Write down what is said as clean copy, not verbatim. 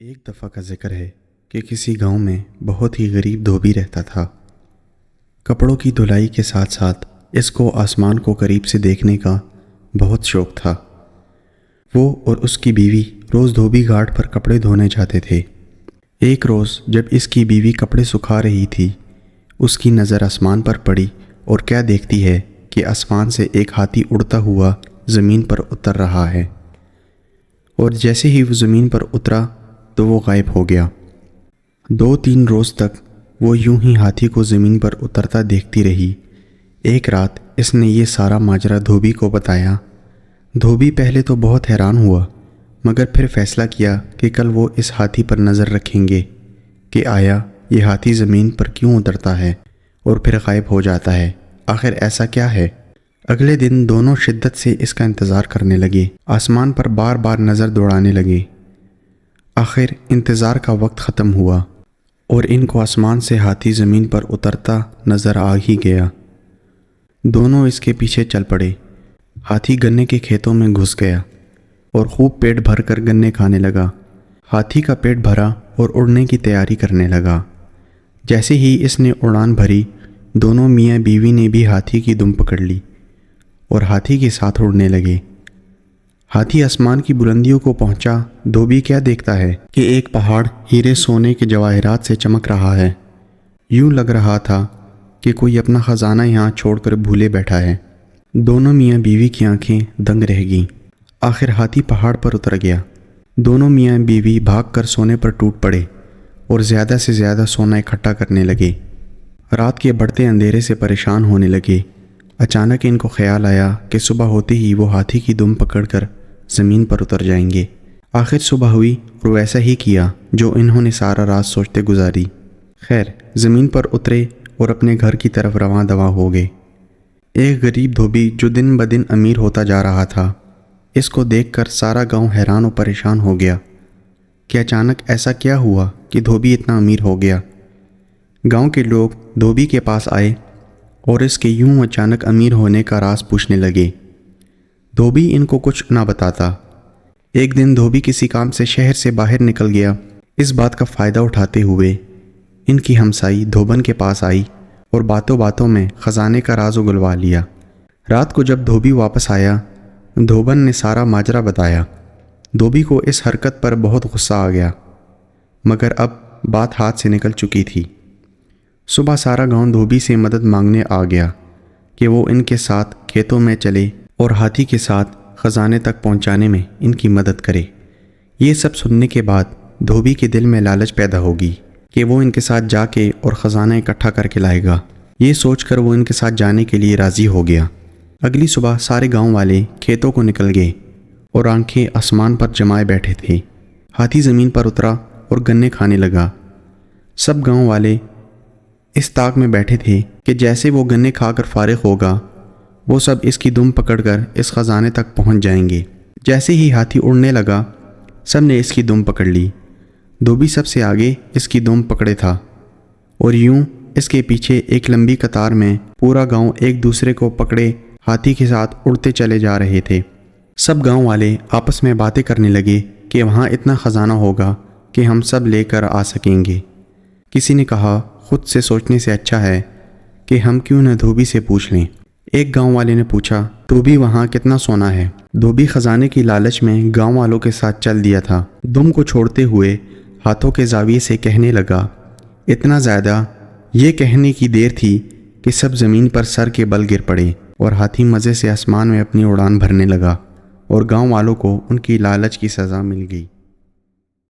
ایک دفعہ کا ذکر ہے کہ کسی گاؤں میں بہت ہی غریب دھوبی رہتا تھا۔ کپڑوں کی دھلائی کے ساتھ ساتھ اس کو آسمان کو قریب سے دیکھنے کا بہت شوق تھا۔ وہ اور اس کی بیوی روز دھوبی گھاٹ پر کپڑے دھونے جاتے تھے۔ ایک روز جب اس کی بیوی کپڑے سکھا رہی تھی، اس کی نظر آسمان پر پڑی اور کیا دیکھتی ہے کہ آسمان سے ایک ہاتھی اڑتا ہوا زمین پر اتر رہا ہے، اور جیسے ہی وہ زمین پر اترا تو وہ غائب ہو گیا۔ 2-3 روز تک وہ یوں ہی ہاتھی کو زمین پر اترتا دیکھتی رہی۔ ایک رات اس نے یہ سارا ماجرا دھوبی کو بتایا۔ دھوبی پہلے تو بہت حیران ہوا، مگر پھر فیصلہ کیا کہ کل وہ اس ہاتھی پر نظر رکھیں گے کہ آیا یہ ہاتھی زمین پر کیوں اترتا ہے اور پھر غائب ہو جاتا ہے، آخر ایسا کیا ہے۔ اگلے دن دونوں شدت سے اس کا انتظار کرنے لگے، آسمان پر بار بار نظر دوڑانے لگے۔ آخر انتظار کا وقت ختم ہوا اور ان کو آسمان سے ہاتھی زمین پر اترتا نظر آ ہی گیا۔ دونوں اس کے پیچھے چل پڑے۔ ہاتھی گنے کے کھیتوں میں گھس گیا اور خوب پیٹ بھر کر گنے کھانے لگا۔ ہاتھی کا پیٹ بھرا اور اڑنے کی تیاری کرنے لگا۔ جیسے ہی اس نے اڑان بھری، دونوں میاں بیوی نے بھی ہاتھی کی دم پکڑ لی اور ہاتھی کے ساتھ اڑنے لگے۔ ہاتھی آسمان کی بلندیوں کو پہنچا۔ دھوبی کیا دیکھتا ہے کہ ایک پہاڑ ہیرے سونے کے جواہرات سے چمک رہا ہے۔ یوں لگ رہا تھا کہ کوئی اپنا خزانہ یہاں چھوڑ کر بھولے بیٹھا ہے۔ دونوں میاں بیوی کی آنکھیں دنگ رہ گئیں۔ آخر ہاتھی پہاڑ پر اتر گیا۔ دونوں میاں بیوی بھاگ کر سونے پر ٹوٹ پڑے اور زیادہ سے زیادہ سونا اکٹھا کرنے لگے۔ رات کے بڑھتے اندھیرے سے پریشان ہونے لگے۔ اچانک ان کو خیال آیا کہ صبح ہوتے ہی وہ ہاتھی کی دم پکڑ کر زمین پر اتر جائیں گے۔ آخر صبح ہوئی اور ویسا ہی کیا جو انہوں نے سارا رات سوچتے گزاری۔ خیر، زمین پر اترے اور اپنے گھر کی طرف رواں دواں ہو گئے۔ ایک غریب دھوبی جو دن بدن امیر ہوتا جا رہا تھا، اس کو دیکھ کر سارا گاؤں حیران و پریشان ہو گیا کہ اچانک ایسا کیا ہوا کہ دھوبی اتنا امیر ہو گیا۔ گاؤں کے لوگ دھوبی کے پاس آئے اور اس کے یوں اچانک امیر ہونے کا راز پوچھنے لگے۔ دھوبی ان کو کچھ نہ بتاتا۔ ایک دن دھوبی کسی کام سے شہر سے باہر نکل گیا۔ اس بات کا فائدہ اٹھاتے ہوئے ان کی ہمسائی دھوبن کے پاس آئی اور باتوں باتوں میں خزانے کا راز اگلوا لیا۔ رات کو جب دھوبی واپس آیا، دھوبن نے سارا ماجرا بتایا۔ دھوبی کو اس حرکت پر بہت غصہ آ گیا، مگر اب بات ہاتھ سے نکل چکی تھی۔ صبح سارا گاؤں دھوبی سے مدد مانگنے آ گیا کہ وہ ان کے ساتھ کھیتوں میں چلے اور ہاتھی کے ساتھ خزانے تک پہنچانے میں ان کی مدد کرے۔ یہ سب سننے کے بعد دھوبی کے دل میں لالچ پیدا ہوگی کہ وہ ان کے ساتھ جا کے اور خزانہ اکٹھا کر کے لائے گا۔ یہ سوچ کر وہ ان کے ساتھ جانے کے لیے راضی ہو گیا۔ اگلی صبح سارے گاؤں والے کھیتوں کو نکل گئے اور آنکھیں آسمان پر جمائے بیٹھے تھے۔ ہاتھی زمین پر اترا اور گنے کھانے لگا۔ سب گاؤں والے اس طاق میں بیٹھے تھے کہ جیسے وہ گنے کھا کر فارغ ہوگا، وہ سب اس کی دم پکڑ کر اس خزانے تک پہنچ جائیں گے۔ جیسے ہی ہاتھی اڑنے لگا، سب نے اس کی دم پکڑ لی۔ دھوبی سب سے آگے اس کی دم پکڑے تھا اور یوں اس کے پیچھے ایک لمبی قطار میں پورا گاؤں ایک دوسرے کو پکڑے ہاتھی کے ساتھ اڑتے چلے جا رہے تھے۔ سب گاؤں والے آپس میں باتیں کرنے لگے کہ وہاں اتنا خزانہ ہوگا کہ ہم سب لے کر آ سکیں گے۔ کسی نے کہا، خود سے سوچنے سے اچھا ہے کہ ہم کیوں نہ دھوبی سے پوچھ لیں۔ ایک گاؤں والے نے پوچھا، دھوبی وہاں کتنا سونا ہے؟ دھوبی خزانے کی لالچ میں گاؤں والوں کے ساتھ چل دیا تھا۔ دم کو چھوڑتے ہوئے ہاتھوں کے زاویے سے کہنے لگا، اتنا زیادہ۔ یہ کہنے کی دیر تھی کہ سب زمین پر سر کے بل گر پڑے اور ہاتھی مزے سے آسمان میں اپنی اڑان بھرنے لگا اور گاؤں والوں کو ان کی لالچ کی سزا مل گئی۔